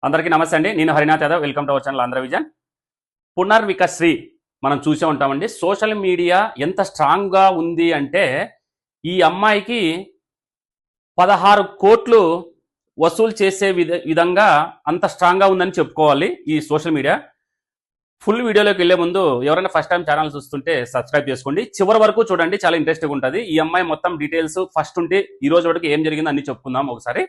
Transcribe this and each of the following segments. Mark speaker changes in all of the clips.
Speaker 1: అందరికీ నమస్తే అండి. నేను Harinath Yadav. Welcome to our channel Andhra vision. పునర్వికశ్రీ మనం చూసే ఉంటామండి. సోషల్ మీడియా ఎంత స్ట్రాంగ్గా ఉంది అంటే ఈ అమ్మాయికి 16 కోట్లు వసూలు చేసే విధంగా అంత స్ట్రాంగ్గా ఉందని చెప్పుకోవాలి ఈ సోషల్ మీడియా. ఫుల్ వీడియోలోకి వెళ్లే ముందు ఎవరైనా ఫస్ట్ టైం ఛానల్ చూస్తుంటే సబ్స్క్రైబ్ చేసుకోండి. చివరి వరకు చూడండి, చాలా ఇంట్రెస్టింగ్ ఉంటుంది. ఈ అమ్మాయి మొత్తం డీటెయిల్స్ ఫస్ట్ ఉంటే ఈ రోజు వరకు ఏం జరిగిందో అన్ని చెప్పుకుందాం ఒకసారి.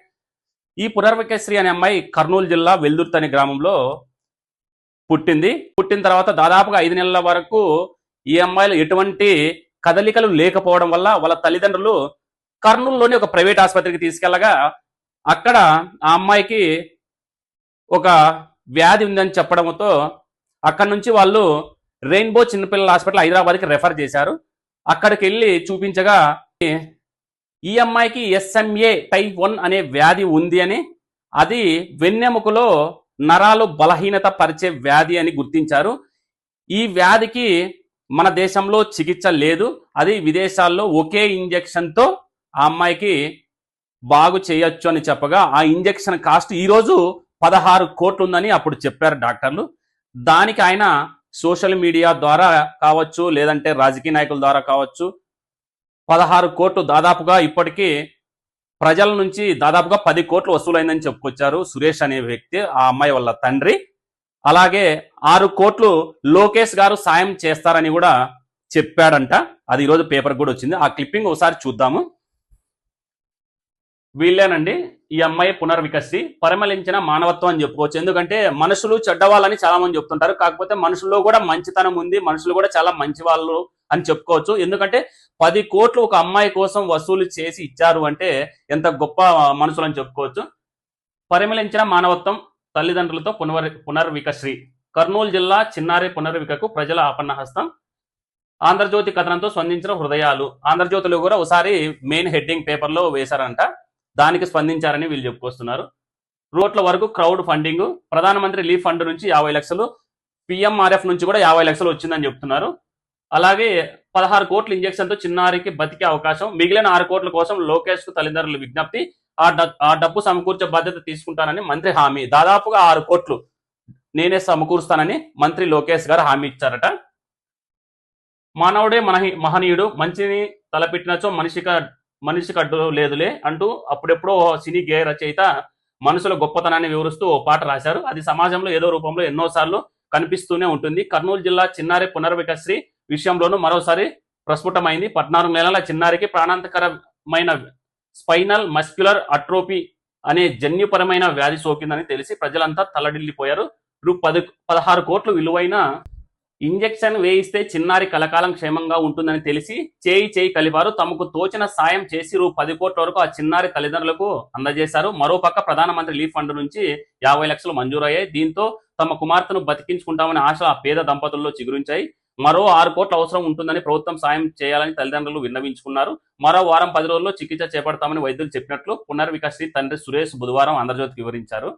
Speaker 1: ఈ పునర్వికశ్రీ అనే అమ్మాయి కర్నూలు జిల్లా వెల్దుర్తి అనే గ్రామంలో పుట్టింది. పుట్టిన తర్వాత దాదాపుగా 5 నెలల వరకు ఈ అమ్మాయిలు ఎటువంటి కదలికలు లేకపోవడం వల్ల వాళ్ళ తల్లిదండ్రులు కర్నూలులోని ఒక ప్రైవేట్ ఆసుపత్రికి తీసుకెళ్లగా అక్కడ ఆ అమ్మాయికి ఒక వ్యాధి ఉందని చెప్పడంతో అక్కడి నుంచి వాళ్ళు రెయిన్బో చిన్నపిల్లల హాస్పిటల్ హైదరాబాద్కి రెఫర్ చేశారు. అక్కడికి వెళ్ళి చూపించగా ఈ అమ్మాయికి SMA టైప్ 1 అనే వ్యాధి ఉంది అని, అది వెన్నెముకలో నరాలు బలహీనత పరిచే వ్యాధి అని గుర్తించారు. ఈ వ్యాధికి మన దేశంలో చికిత్స లేదు, అది విదేశాల్లో ఒకే ఇంజెక్షన్తో ఆ అమ్మాయికి బాగు చేయొచ్చు అని చెప్పగా ఆ ఇంజెక్షన్ కాస్ట్ ఈరోజు 16 కోట్లు ఉందని అప్పుడు చెప్పారు డాక్టర్లు. దానికి ఆయన సోషల్ మీడియా ద్వారా కావచ్చు, లేదంటే రాజకీయ నాయకుల ద్వారా కావచ్చు 16 కోట్లు దాదాపుగా ఇప్పటికీ ప్రజల నుంచి దాదాపుగా 10 కోట్లు వసూలైందని చెప్పుకొచ్చారు సురేష్ అనే వ్యక్తి, ఆ అమ్మాయి వాళ్ళ తండ్రి. అలాగే 6 కోట్లు లోకేష్ గారు సాయం చేస్తారని కూడా చెప్పాడంట. అది ఈరోజు పేపర్ కూడా వచ్చింది. ఆ క్లిప్పింగ్ ఒకసారి చూద్దాము. వీళ్ళేనండి ఈ అమ్మాయి పునర్వికశ్రీ. పరిమళించిన మానవత్వం అని చెప్పుకోవచ్చు. ఎందుకంటే మనుషులు చెడ్డవాళ్ళని చాలా మంది చెప్తుంటారు, కాకపోతే మనుషుల్లో కూడా మంచితనం ఉంది, మనుషులు కూడా చాలా మంచి వాళ్ళు అని చెప్పుకోవచ్చు. ఎందుకంటే 10 కోట్లు ఒక అమ్మాయి కోసం వసూలు చేసి ఇచ్చారు అంటే ఎంత గొప్ప మనుషులు అని చెప్పుకోవచ్చు. పరిమళించిన మానవత్వం, తల్లిదండ్రులతో పునర్వికశ్రీ. కర్నూలు జిల్లా చిన్నారి పునర్వికకు ప్రజల ఆపన్నహస్తం. ఆంధ్రజ్యోతి కథనంతో స్పందించిన హృదయాలు. ఆంధ్రజ్యోతిలో కూడా ఒకసారి మెయిన్ హెడ్డింగ్ పేపర్లో వేశారంట, దానికి స్పందించారని వీళ్ళు చెప్పుకొస్తున్నారు. రోడ్ల వరకు క్రౌడ్ ఫండింగ్. ప్రధానమంత్రి రిలీఫ్ ఫండ్ నుంచి 50 లక్షలు, PMRF నుంచి కూడా 50 లక్షలు వచ్చిందని చెప్తున్నారు. అలాగే 16 కోట్ల ఇంజక్షన్తో చిన్నారికి బతికే అవకాశం. మిగిలిన 6 కోట్ల కోసం లోకేష్ కు తల్లిదండ్రుల విజ్ఞప్తి. ఆ డబ్బు సమకూర్చే బాధ్యత తీసుకుంటానని మంత్రి హామీ. దాదాపుగా 6 కోట్లు నేనే సమకూరుస్తానని మంత్రి లోకేష్ గారు హామీ ఇచ్చారట. మానవుడే మహనీయుడు, మంచిని తలపెట్టినచో మనిషికి అడ్డు లేదులే అంటూ అప్పుడెప్పుడో సినీ గేయ రచయిత మనుషుల గొప్పతనాన్ని వివరిస్తూ ఓ పాట రాశారు. అది సమాజంలో ఏదో రూపంలో ఎన్నోసార్లు కనిపిస్తూనే ఉంటుంది. కర్నూలు జిల్లా చిన్నారి పునర్వికశ్రీ విషయంలోనూ మరోసారి ప్రస్ఫుటమైంది. 14 నెలల చిన్నారికి ప్రాణాంతకరమైన స్పైనల్ మస్క్యులర్ అట్రోపీ అనే జన్యుపరమైన వ్యాధి సోకిందని తెలిసి ప్రజలంతా తల్లడిల్లిపోయారు. 16 కోట్లు విలువైన ఇంజెక్షన్ వేయిస్తే చిన్నారి కలకాలం క్షేమంగా ఉంటుందని తెలిసి చేయి కలిపారు. తమకు తోచిన సాయం చేసి 10 కోట్ల వరకు ఆ చిన్నారి తల్లిదండ్రులకు అందజేశారు. మరోపక్క ప్రధానమంత్రి రిలీఫ్ ఫండ్ నుంచి 50 లక్షలు మంజూరయ్యాయి. దీంతో తమ కుమార్తెను బతికించుకుంటామనే ఆశ ఆ పేద దంపతుల్లో చిగురించాయి. మరో 6 కోట్ల అవసరం ఉంటుందని ప్రభుత్వం సాయం చేయాలని తల్లిదండ్రులు విన్నవించుకున్నారు. మరో వారం 10 రోజుల్లో చికిత్స చేపడతామని వైద్యులు చెప్పినట్లు పునర్వికశ్రీ తండ్రి సురేష్ బుధవారం ఆంధ్రజ్యోతికి వివరించారు.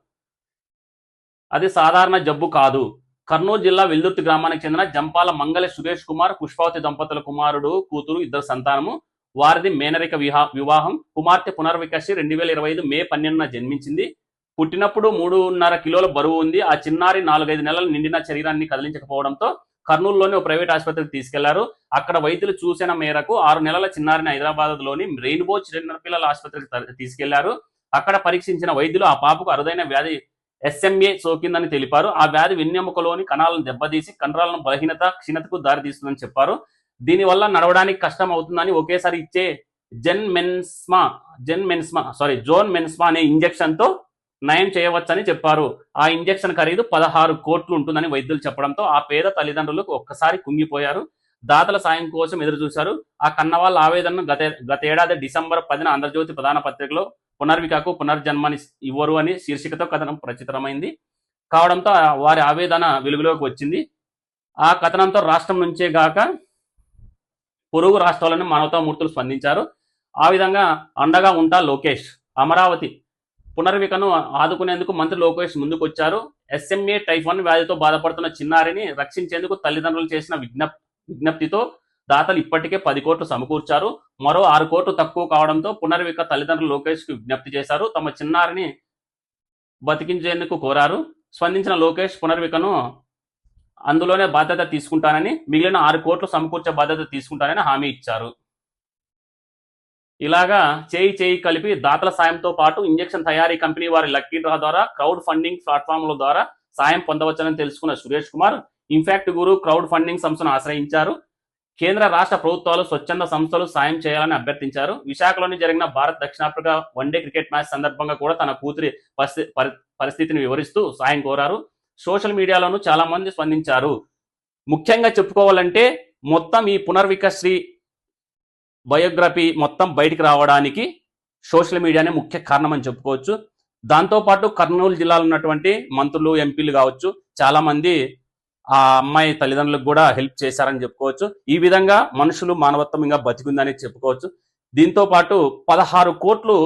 Speaker 1: అది సాధారణ జబ్బు కాదు. కర్నూలు జిల్లా వెల్దుర్తి గ్రామానికి చెందిన జంపాల మంగళ సురేష్ కుమార్, పుష్పావతి దంపతుల కుమారుడు, కూతురు, 2 సంతానము. వారిది మేనరిక వివాహం. కుమార్తె పునర్వికశ్రీ 2025 మే 12న జన్మించింది. పుట్టినప్పుడు 3.5 కిలోల బరువు ఉంది. ఆ చిన్నారి 4-5 నెలలు నిండిన శరీరాన్ని కదిలించకపోవడంతో కర్నూలులోని ఒక ప్రైవేట్ ఆసుపత్రికి తీసుకెళ్లారు. అక్కడ వైద్యులు చూసిన మేరకు 6 నెలల చిన్నారిని హైదరాబాద్ లోని రెయిన్బో చిన్నపిల్లల ఆసుపత్రికి తీసుకెళ్లారు. అక్కడ పరీక్షించిన వైద్యులు ఆ పాపకు అరుదైన వ్యాధి SMA సోకిందని తెలిపారు. ఆ వ్యాధి వెన్నెముకలోని కణాలను దెబ్బతీసి కండరాలను బలహీనత, క్షీణతకు దారితీస్తుందని చెప్పారు. దీనివల్ల నడవడానికి కష్టం అవుతుందని ఒకేసారి ఇచ్చే జోన్ మెన్స్మా అనే ఇంజెక్షన్ తో నయం చేయవచ్చని చెప్పారు. ఆ ఇంజెక్షన్ ఖరీదు 16 కోట్లు ఉంటుందని వైద్యులు చెప్పడంతో ఆ పేద తల్లిదండ్రులకు ఒక్కసారి కుంగిపోయారు. దాతల సాయం కోసం ఎదురు చూశారు. ఆ కన్నవాళ్ళ ఆవేదనను గతేడాది డిసెంబర్ 10న ఆంధ్రజ్యోతి ప్రధాన పత్రికలో పునర్వికకు పునర్జన్మని ఇవ్వరు అని శీర్షికతో కథనం ప్రచురితమైంది కావడంతో వారి ఆవేదన వెలుగులోకి వచ్చింది. ఆ కథనంతో రాష్ట్రం నుంచే గాక పొరుగు రాష్ట్రాలను మానవతామూర్తులు స్పందించారు. ఆ విధంగా అండగా ఉంటా లోకేష్. అమరావతి పునర్వికను ఆదుకునేందుకు మంత్రి లోకేష్ ముందుకొచ్చారు. SMA టైప్ 1 వ్యాధితో బాధపడుతున్న చిన్నారిని రక్షించేందుకు తల్లిదండ్రులు చేసిన విజ్ఞప్తితో దాతలు ఇప్పటికే 10 కోట్లు సమకూర్చారు. మరో 6 కోట్లు తక్కువ కావడంతో పునర్విక తల్లిదండ్రులు లోకేష్ కు విజ్ఞప్తి చేశారు. తమ చిన్నారిని బతికించేందుకు కోరారు. స్పందించిన లోకేష్ పునర్వికను అందులోనే బాధ్యత తీసుకుంటానని, మిగిలిన 6 కోట్లు సమకూర్చే బాధ్యత తీసుకుంటానని హామీ ఇచ్చారు. ఇలాగా చేయి కలిపి దాతల సాయంతో పాటు ఇంజెక్షన్ తయారీ కంపెనీ వారి లక్కీ డ్రా ద్వారా క్రౌడ్ ఫండింగ్ ప్లాట్ఫామ్ల ద్వారా సాయం పొందవచ్చని తెలుసుకున్న సురేష్ కుమార్ ఇంపాక్ట్ గురు క్రౌడ్ ఫండింగ్ సంస్థను ఆశ్రయించారు. కేంద్ర రాష్ట్ర ప్రభుత్వాలు స్వచ్ఛంద సంస్థలు సాయం చేయాలని అభ్యర్థించారు. విశాఖలోని జరిగిన భారత్ దక్షిణాఫ్రికా వన్డే క్రికెట్ మ్యాచ్ సందర్భంగా కూడా తన కూతురి పరిస్థితిని వివరిస్తూ సాయం కోరారు. సోషల్ మీడియాలోనూ చాలా మంది స్పందించారు. ముఖ్యంగా చెప్పుకోవాలంటే మొత్తం ఈ పునర్వికశ్రీ బయోగ్రఫీ మొత్తం బయటికి రావడానికి సోషల్ మీడియానే ముఖ్య కారణం అని చెప్పుకోవచ్చు. దాంతోపాటు కర్నూలు జిల్లాలో ఉన్నటువంటి మంత్రులు, ఎంపీలు కావచ్చు, చాలా మంది ఆ అమ్మాయి తల్లిదండ్రులకు కూడా హెల్ప్ చేశారని చెప్పుకోవచ్చు. ఈ విధంగా మనుషులు మానవత్వం ఇంకా బతికుందని చెప్పుకోవచ్చు. దీంతో పాటు 16 కోట్లు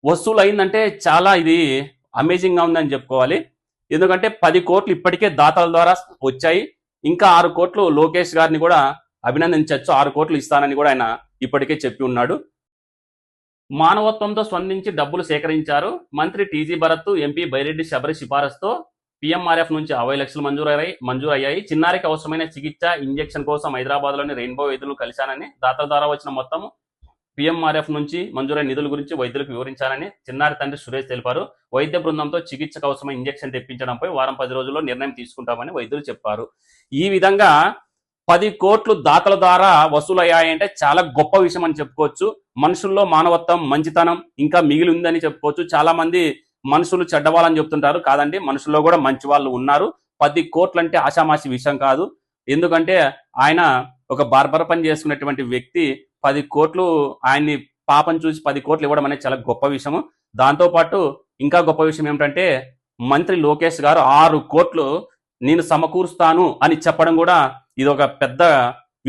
Speaker 1: వసూలు అయిందంటే చాలా ఇది అమేజింగ్ గా ఉందని చెప్పుకోవాలి. ఎందుకంటే 10 కోట్లు ఇప్పటికే దాతల ద్వారా వచ్చాయి. ఇంకా 6 కోట్లు లోకేష్ గారిని కూడా అభినందించవచ్చు. 6 కోట్లు ఇస్తానని కూడా ఆయన ఇప్పటికే చెప్పి ఉన్నాడు. మానవత్వంతో స్పందించి డబ్బులు సేకరించారు. మంత్రి టీజీ భరత్, ఎంపీ బైరెడ్డి శబరి సిఫారసుతో పీఎంఆర్ఎఫ్ నుంచి 50 లక్షలు మంజూరయ్యాయి. చిన్నారికి అవసరమైన చికిత్స, ఇంజెక్షన్ కోసం హైదరాబాద్లోని రెయిన్బో వైద్యులు కలిశానని, దాతల ద్వారా వచ్చిన మొత్తం పీఎంఆర్ఎఫ్ నుంచి మంజూరైన నిధుల గురించి వైద్యులకు వివరించాలని చిన్నారి తండ్రి సురేష్ తెలిపారు. వైద్య బృందంతో చికిత్సకు అవసరమైన ఇంజెక్షన్ తెప్పించడంపై వారం 10 రోజుల్లో నిర్ణయం తీసుకుంటామని వైద్యులు చెప్పారు. ఈ విధంగా 10 కోట్లు దాతల ద్వారా వసూలయ్యాయంటే చాలా గొప్ప విషయం అని చెప్పుకోవచ్చు. మనుషుల్లో మానవత్వం, మంచితనం ఇంకా మిగిలి ఉందని చెప్పుకోవచ్చు. చాలా మంది మనుషులు చెడ్డవాళ్ళని చెప్తుంటారు. కాదండి, మనుషుల్లో కూడా మంచి వాళ్ళు ఉన్నారు. 10 కోట్లు అంటే ఆషామాషి విషయం కాదు. ఎందుకంటే ఆయన ఒక బార్బర్ పని చేసుకున్నటువంటి వ్యక్తి 10 కోట్లు ఆయన్ని పాపం చూసి 10 కోట్లు ఇవ్వడం అనేది చాలా గొప్ప విషయము. దాంతోపాటు ఇంకా గొప్ప విషయం ఏమిటంటే మంత్రి లోకేష్ గారు 6 కోట్లు నేను సమకూరుస్తాను అని చెప్పడం కూడా ఇది ఒక పెద్ద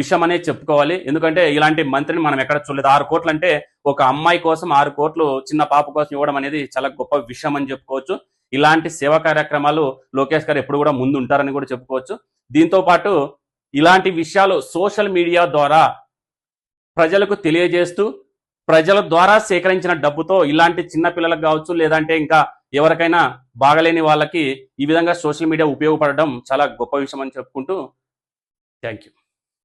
Speaker 1: విషయం అనే చెప్పుకోవాలి. ఎందుకంటే ఇలాంటి మంత్రిని మనం ఎక్కడ చూడలేదు. 6 కోట్లు అంటే ఒక అమ్మాయి కోసం 6 కోట్లు చిన్న పాప కోసం ఇవ్వడం అనేది చాలా గొప్ప విషయం అని చెప్పుకోవచ్చు. ఇలాంటి సేవా కార్యక్రమాలు లోకేష్ గారు ఎప్పుడు కూడా ముందు ఉంటారని కూడా చెప్పుకోవచ్చు. దీంతో పాటు ఇలాంటి విషయాలు సోషల్ మీడియా ద్వారా ప్రజలకు తెలియజేస్తూ ప్రజల ద్వారా సేకరించిన డబ్బుతో ఇలాంటి చిన్న పిల్లలకు కావచ్చు, లేదంటే ఇంకా ఎవరికైనా బాగలేని వాళ్ళకి ఈ విధంగా సోషల్ మీడియా ఉపయోగపడడం చాలా గొప్ప విషయం అని చెప్పుకుంటూ థ్యాంక్ యూ.